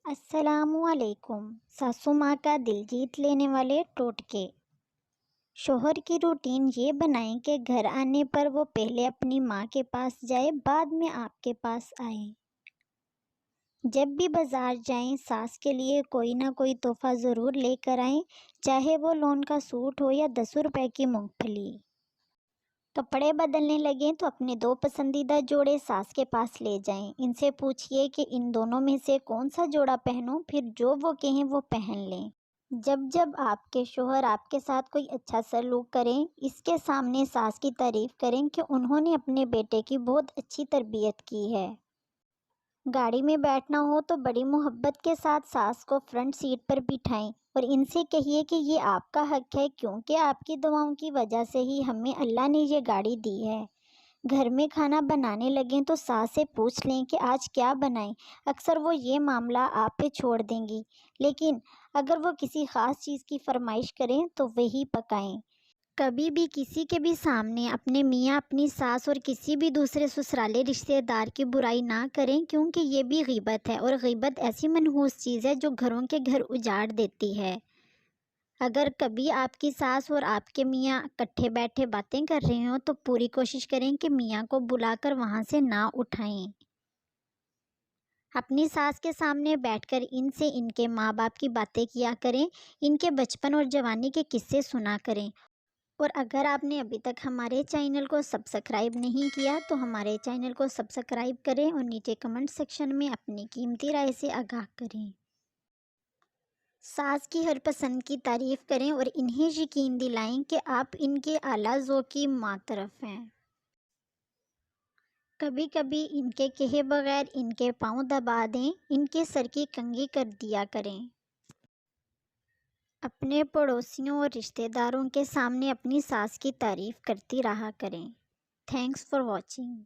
السلام علیکم۔ ساسو ماں کا دل جیت لینے والے ٹوٹکے۔ شوہر کی روٹین یہ بنائیں کہ گھر آنے پر وہ پہلے اپنی ماں کے پاس جائے، بعد میں آپ کے پاس آئے۔ جب بھی بازار جائیں ساس کے لیے کوئی نہ کوئی تحفہ ضرور لے کر آئیں، چاہے وہ لون کا سوٹ ہو یا 10 روپے کی مونگ پھلی۔ کپڑے بدلنے لگیں تو اپنے 2 پسندیدہ جوڑے ساس کے پاس لے جائیں۔ ان سے پوچھئے کہ ان دونوں میں سے کون سا جوڑا پہنوں، پھر جو وہ کہیں وہ پہن لیں۔ جب آپ کے شوہر آپ کے ساتھ کوئی اچھا سلوک کریں، اس کے سامنے ساس کی تعریف کریں کہ انہوں نے اپنے بیٹے کی بہت اچھی تربیت کی ہے۔ گاڑی میں بیٹھنا ہو تو بڑی محبت کے ساتھ ساس کو فرنٹ سیٹ پر بٹھائیں اور ان سے کہیے کہ یہ آپ کا حق ہے، کیونکہ آپ کی دعاؤں کی وجہ سے ہی ہمیں اللہ نے یہ گاڑی دی ہے۔ گھر میں کھانا بنانے لگیں تو ساس سے پوچھ لیں کہ آج کیا بنائیں۔ اکثر وہ یہ معاملہ آپ پہ چھوڑ دیں گی، لیکن اگر وہ کسی خاص چیز کی فرمائش کریں تو وہی پکائیں۔ کبھی بھی کسی کے بھی سامنے اپنے میاں، اپنی ساس اور کسی بھی دوسرے سسرالی رشتہ دار کی برائی نہ کریں، کیونکہ یہ بھی غیبت ہے، اور غیبت ایسی منحوس چیز ہے جو گھروں کے گھر اجاڑ دیتی ہے۔ اگر کبھی آپ کی ساس اور آپ کے میاں اکٹھے بیٹھے باتیں کر رہے ہوں تو پوری کوشش کریں کہ میاں کو بلا کر وہاں سے نہ اٹھائیں۔ اپنی ساس کے سامنے بیٹھ کر ان سے ان کے ماں باپ کی باتیں کیا کریں، ان کے بچپن اور جوانی کے قصے سنا کریں۔ اور اگر آپ نے ابھی تک ہمارے چینل کو سبسکرائب نہیں کیا تو ہمارے چینل کو سبسکرائب کریں اور نیچے کمنٹ سیکشن میں اپنی قیمتی رائے سے آگاہ کریں۔ ساس کی ہر پسند کی تعریف کریں اور انہیں یقین دلائیں کہ آپ ان کے اعلیٰ ذوق کی معترف ہیں۔ کبھی کبھی ان کے کہے بغیر ان کے پاؤں دبا دیں، ان کے سر کی کنگھی کر دیا کریں۔ اپنے پڑوسیوں اور رشتہ داروں کے سامنے اپنی ساس کی تعریف کرتی رہا کریں۔ Thanks for watching.